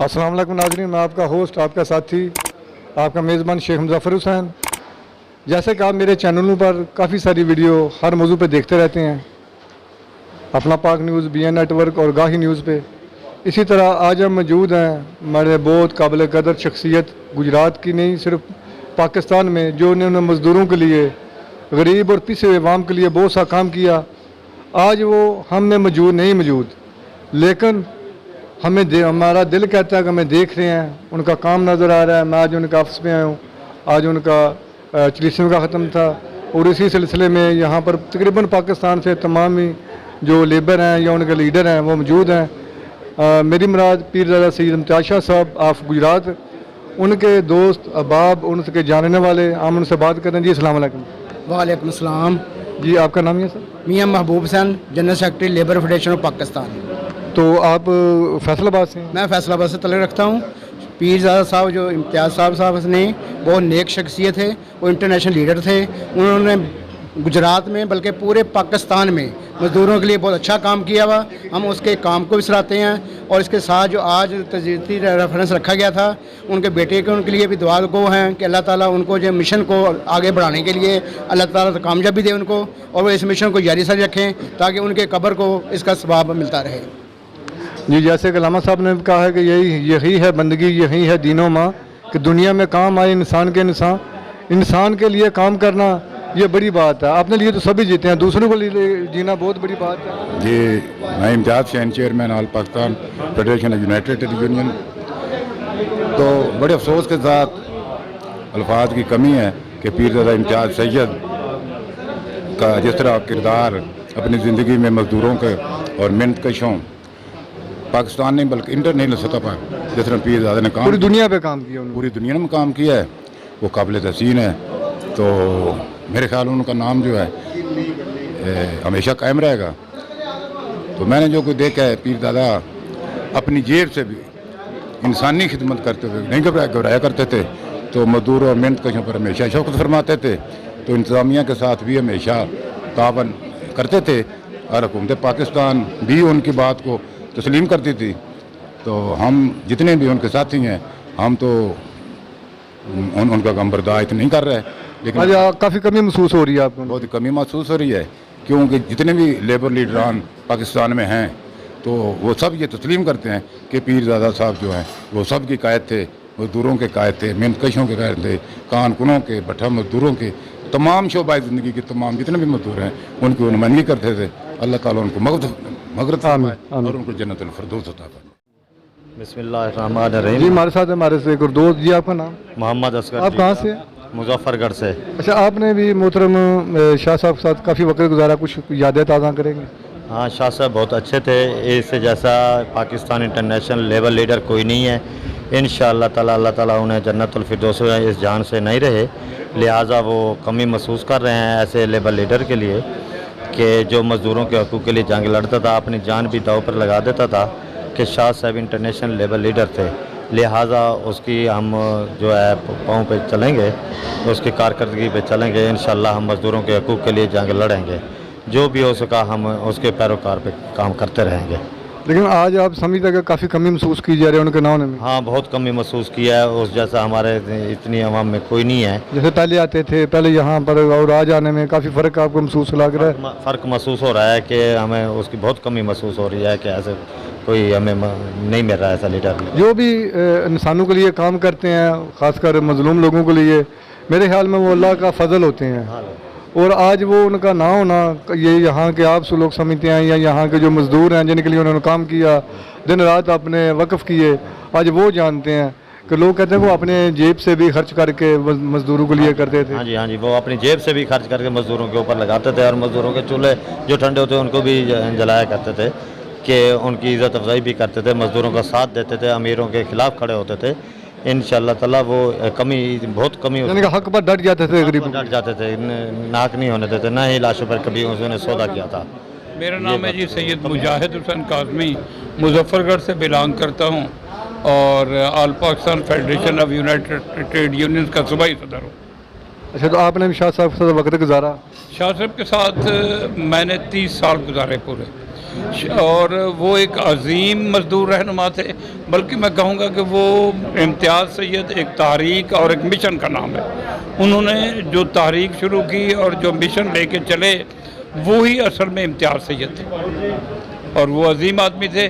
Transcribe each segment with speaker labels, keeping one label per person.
Speaker 1: अस्सलाम वालेकुम नाज़रीन, मैं आपका होस्ट, आपका साथी, आपका मेज़बान शेख मुज़फ़्फ़र हुसैन। जैसे कि आप मेरे चैनलों पर काफ़ी सारी वीडियो हर मौजू पे देखते रहते हैं, अपना पाक न्यूज़, BN नेटवर्क और गाही न्यूज़ पे। इसी तरह आज हम मौजूद हैं हमारे बहुत काबिल कदर शख्सियत, गुजरात की नहीं सिर्फ पाकिस्तान में, जो उन्होंने मज़दूरों के लिए, गरीब और पिसे हुए अवाम के लिए बहुत सा काम किया। आज वो हम में मौजूद, लेकिन हमारा दिल कहता है कि हमें देख रहे हैं, उनका काम नज़र आ रहा है। मैं आज उनका ऑफिस में आया हूँ, आज उनका 40वां का ख़त्म था और इसी सिलसिले में यहाँ पर तकरीबन पाकिस्तान से तमाम ही जो लेबर हैं या उनके लीडर हैं वो मौजूद हैं। मेरी मुराद पीरज़ादा सैयद इम्तियाज़ शाह साहब ऑफ गुजरात, उनके दोस्त अहबाब, उनके जानने वाले, हम उनसे बात करें। जी अस्सलाम वालेकुम।
Speaker 2: वालेकुम सलाम।
Speaker 1: जी आपका नाम है sir?
Speaker 2: Miyan Mehboob Hussain, general secretary labour federation of Pakistan.
Speaker 1: तो आप फैसलाबाद से हैं?
Speaker 2: मैं फैसलाबाद से तल्लुक़ रखता हूँ। पीरज़ादा साहब जो इम्तियाज़ साहब ने बहुत नेक शख्सियत है, वो इंटरनेशनल लीडर थे। उन्होंने गुजरात में बल्कि पूरे पाकिस्तान में मज़दूरों के लिए बहुत अच्छा काम किया हुआ। हम उसके काम को भी सराहते हैं और इसके साथ जो आज तजदीदी रेफरेंस रखा गया था, उनके बेटे के उनके लिए भी दुआ गो हैं कि अल्लाह ताला उनको जो मिशन को आगे बढ़ाने के लिए अल्लाह ताला कामयाबी दे उनको, और वो इस मिशन को जारी सारी रखें ताकि उनके कब्र को इसका सवाब मिलता रहे।
Speaker 1: जी जैसे कलामा साहब ने कहा है कि यही है बंदगी, यही है दीनो माँ, कि दुनिया में काम आए इंसान के लिए काम करना, ये बड़ी बात है। अपने लिए तो सभी जीते हैं, दूसरों को लिए जीना बहुत बड़ी बात है।
Speaker 3: जी मैं Imtiaz Shah, chairman All Pakistan Federation of United Trade Union. तो बड़े अफसोस के साथ अल्फाज की कमी है कि पीरज़ादा इम्तियाज़ सैयद का जिस तरह किरदार अपनी ज़िंदगी में मज़दूरों के और मेहनत कशों पाकिस्तान ने बल्कि इंटरनेशनल सतह पर जिस तरह पीरज़ादा ने काम
Speaker 1: पूरी दुनिया पे काम किया,
Speaker 3: पूरी दुनिया में काम किया है, वो काबिल तहसीन है। तो मेरे ख्याल में उनका नाम जो है हमेशा कायम रहेगा। तो मैंने जो कोई देखा है, पीरज़ादा अपनी जेब से भी इंसानी खिदमत करते हुए नहीं घबराया करते थे, तो मजदूरों और मेहनत कशों पर हमेशा शौक़त फरमाते थे। तो इंतज़ामिया के साथ भी हमेशा तावन करते थे और हुकूमत पाकिस्तान भी उनकी बात को तस्लीम करती थी। तो हम जितने भी उनके साथी हैं, हम तो उनका गम बर्दाश्त नहीं कर रहे, लेकिन
Speaker 1: आज काफ़ी कमी महसूस हो रही है आपको?
Speaker 3: बहुत कमी महसूस हो रही है, क्योंकि जितने भी लेबर लीडरान पाकिस्तान में हैं तो वो सब ये तस्लीम करते हैं कि पीरज़ादा साहब जो हैं वो सब की कायद थे, मजदूरों के कायद थे, मेहनतकशों के कायद थे, कानकुनों के, भट्ठा मजदूरों के, तमाम शोबाए ज़िंदगी के तमाम जितने भी मजदूर हैं उनकी नुमाइंदगी करते थे। अल्लाह ताला उनको मग़फ़िरत फरमाए और उनको जन्नतुल फ़िरदौस अता फरमाए।
Speaker 1: बिस्मिल्लाहिर्रहमानिर्रहीम। जी हमारे साथ हमारे से एक और दोस्त। जी आपका नाम?
Speaker 4: मोहम्मद असगर।
Speaker 1: आप कहाँ से?
Speaker 4: मुजफ्फरगढ़ से।
Speaker 1: अच्छा, आपने भी मोहतरम शाह साहब के साथ काफ़ी वक्त गुजारा, कुछ यादें ताज़ा करेंगे?
Speaker 4: हाँ, शाह साहब बहुत अच्छे थे। इससे जैसा पाकिस्तान इंटरनेशनल लेबर लीडर कोई नहीं है। इंशाअल्लाह ताला अल्लाह ताला उन्हें जन्नतुल फिरदौस इस जान से नहीं रहे, लिहाजा वो कमी महसूस कर रहे हैं ऐसे लेबर लीडर के लिए कि जो मज़दूरों के हकूक़ के लिए जंग लड़ता था, अपनी जान भी दाव पर लगा देता था। कि शाह साहब इंटरनेशनल लेबर लीडर थे, लिहाजा उसकी हम जो है पाँव पे चलेंगे, उसकी कारकर्दगी पे चलेंगे। इंशाअल्लाह हम मज़दूरों के हकूक़ के लिए जंग लड़ेंगे, जो भी हो सका हम उसके पैरोकार पे काम करते रहेंगे।
Speaker 1: लेकिन आज आप समझते हैं कि काफ़ी कमी महसूस की जा रही है उनके नाम में?
Speaker 4: हाँ, बहुत कमी महसूस किया है। उस जैसा हमारे इतनी आवाम में कोई नहीं है।
Speaker 1: जैसे पहले आते थे, पहले यहाँ पर, और आज आने में काफ़ी फ़र्क आपको महसूस लग रहा है?
Speaker 4: फ़र्क महसूस हो रहा है कि हमें उसकी बहुत कमी महसूस हो रही है कि ऐसे कोई हमें नहीं मिल रहा है ऐसा लीडर। जो
Speaker 1: भी इंसानों के लिए काम करते हैं, ख़ासकर मज़लूम लोगों के लिए, मेरे ख्याल में वो अल्लाह का फ़ज़ल होते हैं। और आज वो उनका ना होना, ये यहाँ के आप लोग समझते हैं या यहाँ के जो मज़दूर हैं जिनके लिए उन्होंने काम किया, दिन रात अपने वक़्फ़ किए, आज वो जानते हैं कि लोग कहते हैं वो अपने जेब से भी खर्च करके मज़दूरों के लिए करते थे।
Speaker 4: हाँ जी, वो अपनी जेब से भी खर्च करके मज़दूरों के ऊपर लगाते थे और मज़दूरों के चूल्हे जो ठंडे होते उनको भी जलाया करते थे कि उनकी इज़्ज़त अफजाई भी करते थे, मज़दूरों का साथ देते थे, अमीरों के ख़िलाफ़ खड़े होते थे। इंशाअल्लाह ताला वो कमी बहुत कमी होती है।
Speaker 1: हक पर डट जाते थे, गरीब
Speaker 4: डट जाते थे, नाक नहीं होने देते, ना ही लाशों पर कभी उसने सौदा किया था।
Speaker 5: मेरा नाम है जी सैयद मुजाहिद हुसैन काज़मी, मुजफ्फरगढ़ से बिलोंग करता हूँ और all Pakistan Federation of United Trade union का सूबाई सदर हूँ।
Speaker 1: अच्छा, तो आपने भी शाह साहब के साथ वक्त गुजारा?
Speaker 5: शाह साहब के साथ मैंने 30 साल गुजारे पूरे। اور وہ ایک عظیم مزدور رہنما تھے، بلکہ میں کہوں گا کہ وہ امتیاز سید ایک تحریک اور ایک مشن کا نام ہے۔ انہوں نے جو تحریک شروع کی اور جو مشن لے کے چلے وہی اصل میں امتیاز سید تھے، اور وہ عظیم آدمی تھے۔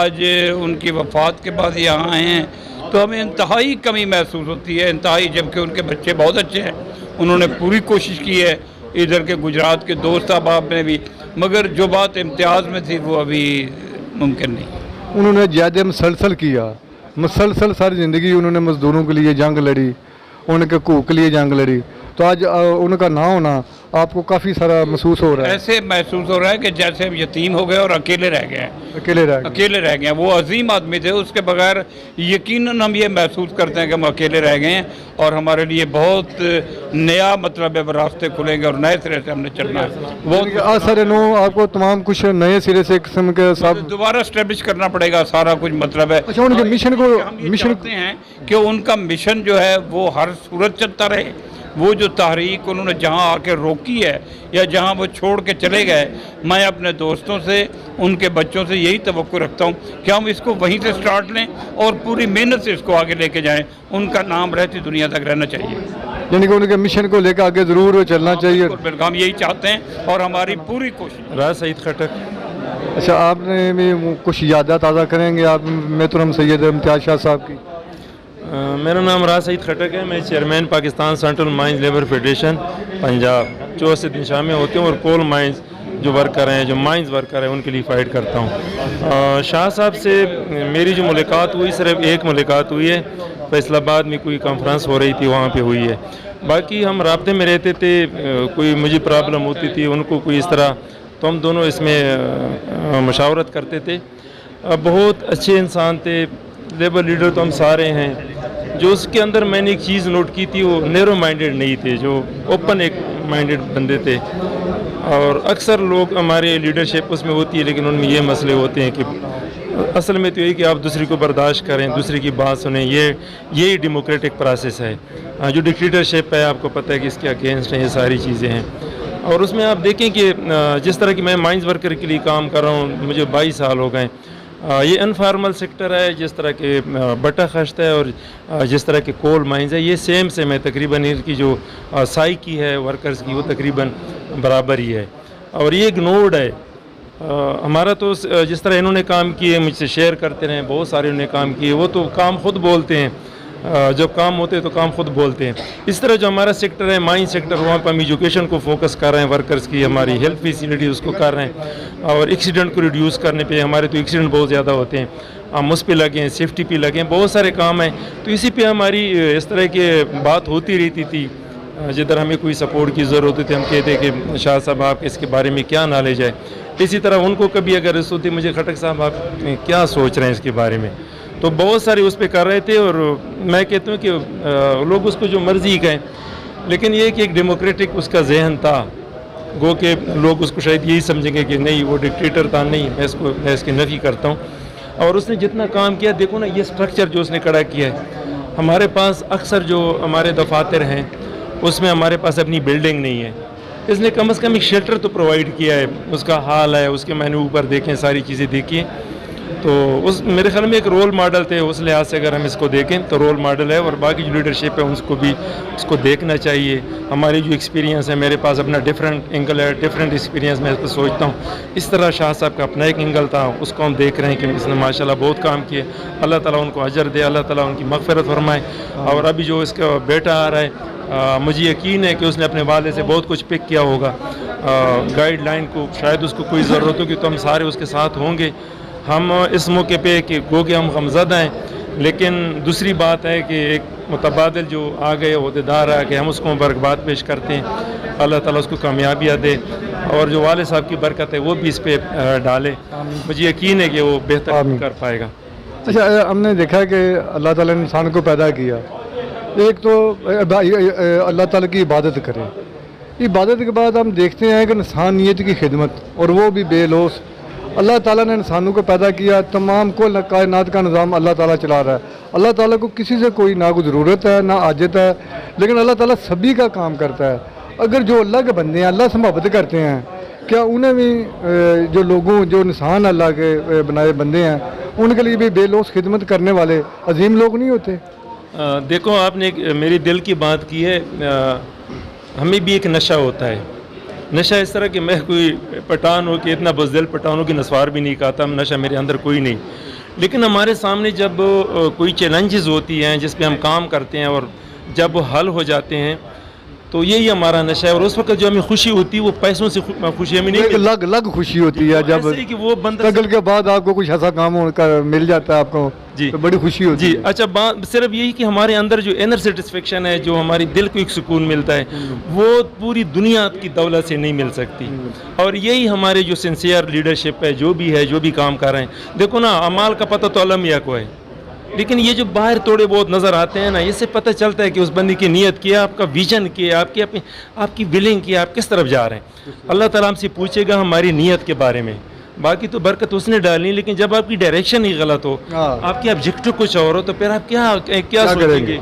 Speaker 5: آج ان کی وفات کے بعد یہاں آئے ہیں تو ہمیں انتہائی کمی محسوس ہوتی ہے، انتہائی، جبکہ ان کے بچے بہت اچھے ہیں، انہوں نے پوری کوشش کی ہے، ادھر کے گجرات کے دوست احباب نے بھی، مگر جو بات امتیاز میں تھی وہ ابھی ممکن نہیں۔
Speaker 1: انہوں نے جہاد مسلسل کیا، مسلسل ساری زندگی انہوں نے مزدوروں کے لیے جنگ لڑی، ان کے حقوق کے لیے جنگ لڑی، تو آج ان کا نہ ہونا آپ کو کافی سارا محسوس ہو رہا ہے؟
Speaker 5: ایسے محسوس ہو رہا ہے کہ جیسے ہم یتیم ہو گئے اور اکیلے رہ گئے ہیں،
Speaker 1: اکیلے رہ گئے۔
Speaker 5: اکیلے رہ گئے ہیں۔ وہ عظیم آدمی تھے، اس کے بغیر یقیناً ہم یہ محسوس کرتے ہیں کہ ہم اکیلے رہ گئے ہیں، اور ہمارے لیے بہت نیا مطلب ہے راستے کھلیں گے اور نئے سرے سے ہم نے چلنا ہے۔ وہ
Speaker 1: آج سارے نو آپ کو تمام کچھ نئے سرے سے قسم کے سب
Speaker 5: دوبارہ اسٹیبلش کرنا پڑے گا سارا کچھ، مطلب ہے
Speaker 1: اچھا ان کے مشن کو
Speaker 5: ہم یہ چاہتے ہیں کہ ان کا مشن جو ہے وہ ہر صورت چلتا رہے۔ وہ جو تحریک انہوں نے جہاں آ کے روکی ہے یا جہاں وہ چھوڑ کے چلے گئے، میں اپنے دوستوں سے، ان کے بچوں سے یہی توقع رکھتا ہوں کہ ہم اس کو وہیں سے سٹارٹ لیں اور پوری محنت سے اس کو آگے لے کے جائیں، ان کا نام رہتی دنیا تک رہنا چاہیے۔
Speaker 1: یعنی کہ ان کے مشن کو لے کے آگے ضرور چلنا چاہیے۔
Speaker 5: بالکل ہم یہی چاہتے ہیں اور ہماری پوری کوشش۔
Speaker 6: راز سعید خٹک۔
Speaker 1: اچھا آپ نے بھی کچھ یادیں تازہ کریں گے آپ محترم سید امتیاز شاہ صاحب کی؟
Speaker 6: میرا نام راز سعید خٹک ہے، میں chairman Pakistan central mines labour federation Punjab 24 دن شامل ہوتے ہیں، اور کول مائنز جو ورکر ہیں، جو مائنز ورکر ہیں، ان کے لیے فائٹ کرتا ہوں۔ شاہ صاحب سے میری جو ملاقات ہوئی صرف ایک ملاقات ہوئی ہے، فیصل آباد میں کوئی کانفرنس ہو رہی تھی، وہاں پہ ہوئی ہے۔ باقی ہم رابطے میں رہتے تھے، کوئی مجھے پرابلم ہوتی تھی، ان کو کوئی اس طرح، تو ہم دونوں اس میں مشاورت کرتے تھے۔ بہت اچھے انسان تھے، لیبر لیڈر تو ہم سارے ہیں۔ جو اس کے اندر میں نے ایک چیز نوٹ کی تھی، وہ نیرو مائنڈڈ نہیں تھے، جو اوپن ایک مائنڈڈ بندے تھے۔ اور اکثر لوگ ہمارے لیڈرشپ اس میں ہوتی ہے، لیکن ان میں یہ مسئلے ہوتے ہیں کہ اصل میں تو یہی کہ آپ دوسرے کو برداشت کریں، دوسرے کی بات سنیں، یہی ڈیموکریٹک پروسیس ہے۔ جو ڈکٹیٹرشپ ہے آپ کو پتہ ہے کہ اس کے اگینسٹ ہیں، یہ ساری چیزیں ہیں۔ اور اس میں آپ دیکھیں کہ جس طرح کہ میں مائنز ورکر کے لیے کام کر رہا ہوں، مجھے 22 سال ہو گئے۔ یہ انفارمل سیکٹر ہے، جس طرح کے بٹا خشت ہے اور جس طرح کے کول مائنز ہے، یہ سیم سے میں تقریباً ان کی جو سائی کی ہے ورکرز کی، وہ تقریباً برابر ہی ہے۔ اور یہ ایک نوڈ ہے ہمارا، تو جس طرح انہوں نے کام کیے مجھ سے شیئر کرتے رہے، بہت سارے انہوں نے کام کیے، وہ تو کام خود بولتے ہیں، جب کام ہوتے ہیں تو کام خود بولتے ہیں۔ اس طرح جو ہمارا سیکٹر ہے مائن سیکٹر، وہاں پہ ہم ایجوکیشن کو فوکس کر رہے ہیں، ورکرز کی ہماری ہیلتھ فیسلٹی اس کو کر رہے ہیں، اور ایکسیڈنٹ کو ریڈیوس کرنے پہ، ہمارے تو ایکسیڈنٹ بہت زیادہ ہوتے ہیں، ہم اس پہ لگے ہیں، سیفٹی پہ لگے ہیں، بہت سارے کام ہیں۔ تو اسی پہ ہماری اس طرح کی بات ہوتی رہتی تھی، جدھر ہمیں کوئی سپورٹ کی ضرورت ہوتی تھی، ہم کہتے کہ شاہ صاحب آپ اس کے بارے میں کیا نالج ہے۔ اسی طرح ان کو کبھی اگر اس ہوتی، مجھے خٹک صاحب آپ کیا سوچ رہے ہیں اس کے بارے میں، تو بہت سارے اس پہ کر رہے تھے۔ اور میں کہتا ہوں کہ لوگ اس کو جو مرضی کہیں، لیکن یہ کہ ایک ڈیموکریٹک اس کا ذہن تھا، گو کہ لوگ اس کو شاید یہی سمجھیں گے کہ نہیں وہ ڈکٹیٹر تھا، نہیں، میں اس کی نفی کرتا ہوں۔ اور اس نے جتنا کام کیا، دیکھو نا یہ سٹرکچر جو اس نے کھڑا کیا ہے، ہمارے پاس اکثر جو ہمارے دفاتر ہیں اس میں ہمارے پاس اپنی بلڈنگ نہیں ہے، اس نے کم از کم ایک شیلٹر تو پرووائڈ کیا ہے، اس کا حال ہے، اس کے میں نے اوپر دیکھیں، ساری چیزیں دیکھی ہیں۔ تو اس میرے خیال میں ایک رول ماڈل تھے، اس لحاظ سے اگر ہم اس کو دیکھیں تو رول ماڈل ہے۔ اور باقی جو لیڈرشپ ہے اس کو بھی اس کو دیکھنا چاہیے۔ ہماری جو ایکسپیرینس ہے، میرے پاس اپنا ڈفرینٹ اینگل ہے، ڈفرینٹ ایکسپیرینس میں اس کو سوچتا ہوں۔ اس طرح شاہ صاحب کا اپنا ایک اینگل تھا، اس کو ہم دیکھ رہے ہیں کہ اس نے ماشاءاللہ بہت کام کیے، اللہ تعالیٰ ان کو اجر دے، اللہ تعالیٰ ان کی مغفرت فرمائے۔ اور ابھی جو اس کا بیٹا آ رہا ہے، مجھے یقین ہے کہ اس نے اپنے والد سے بہت کچھ پک کیا ہوگا، گائیڈ لائن کو، شاید اس کو کوئی ضرورت ہوگی تو ہم سارے اس کے ساتھ ہوں گے۔ ہم اس موقع پہ کہ گو کہ ہم غمزدہ ہیں، لیکن دوسری بات ہے کہ ایک متبادل جو آ گئے عہدیدار ہے کہ ہم اس کو مبارکباد پیش کرتے ہیں، اللہ تعالیٰ اس کو کامیابیاں دے، اور جو والد صاحب کی برکت ہے وہ بھی اس پہ ڈالے۔ مجھے یقین ہے کہ وہ بہتر کر پائے گا۔
Speaker 1: اچھا ہم نے دیکھا کہ اللہ تعالیٰ نے انسان کو پیدا کیا، ایک تو اللہ تعالیٰ کی عبادت کرے، عبادت کے بعد ہم دیکھتے ہیں کہ انسانیت کی خدمت، اور وہ بھی بے لوث۔ اللہ تعالیٰ نے انسانوں کو پیدا کیا، تمام کل کائنات کا نظام اللہ تعالیٰ چلا رہا ہے۔ اللہ تعالیٰ کو کسی سے کوئی نہ کوئی ضرورت ہے نہ حاجت ہے، لیکن اللہ تعالیٰ سبھی کا کام کرتا ہے۔ اگر جو اللہ کے بندے ہیں، اللہ سے محبت کرتے ہیں، क्या उन्हें भी जो लोगों जो इंसान अल्लाह के बनाए बंदे हैं उनके लिए भी बेलौस खिदमत करने वाले अजीम लोग नहीं होते?
Speaker 6: देखो आपने मेरी दिल की बात की है। हमें भी एक नशा होता है, नशा इस तरह कि मैं कोई पठान हो कि इतना बुज़दिल पठान हो कि नस्वार भी नहीं खाता, नशा मेरे अंदर कोई नहीं। लेकिन हमारे सामने जब कोई चैलेंजेस होती हैं जिस पे हम काम करते हैं और जब वो हल हो जाते हैं तो यही हमारा नशा है। और उस वक्त जो हमें खुशी होती है वो पैसों से खुशी हमें नहीं
Speaker 1: एक
Speaker 6: मिलती।
Speaker 1: अलग खुशी होती है जब
Speaker 6: ऐसे ही कि वो बंदा
Speaker 1: स्ट्रगल के बाद आपको कुछ ऐसा काम होकर मिल जाता है आपको,
Speaker 6: जी
Speaker 1: तो बड़ी खुशी होती
Speaker 6: जी।
Speaker 1: है।
Speaker 6: अच्छा, बात सिर्फ यही कि हमारे अंदर जो इनर सेटिस्फेक्शन है, जो हमारी दिल को एक सुकून मिलता है, वो पूरी दुनिया की दौलत से नहीं मिल सकती। और यही हमारे जो सिंसियर लीडरशिप है, जो भी है, जो भी काम कर रहे हैं, देखो ना, अमाल का पता तो अलमिया को है, लेकिन ये जो बाहर थोड़े बहुत नज़र आते हैं ना, इससे पता चलता है कि उस बंदी की नीयत क्या, आपका विजन क्या, आपकी विलिंग क्या, आप किस तरफ जा रहे हैं। अल्लाह ताला हमसे पूछेगा हमारी नीयत के बारे में। बाकी तो बरकत उसने डालनी, लेकिन जब आपकी डायरेक्शन ही गलत हो, आपके ऑब्जेक्टिव कुछ और हो, तो फिर आप क्या सोचेंगे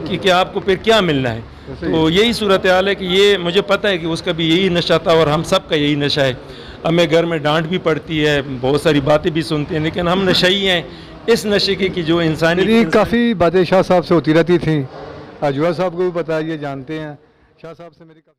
Speaker 6: कि आपको फिर क्या मिलना है। तो यही सूरत हाल है कि ये मुझे पता है कि उसका भी यही नशा था और हम सब का यही नशा है। हमें घर में डांट भी पड़ती है, बहुत सारी बातें भी सुनते हैं, लेकिन हम नशई हैं इस नशे की जो इंसानी
Speaker 1: मेरी काफ़ी बातें शाह साहब से होती रहती थी, अजवा साहब को भी पता है, ये जानते हैं। शाह साहब से मेरी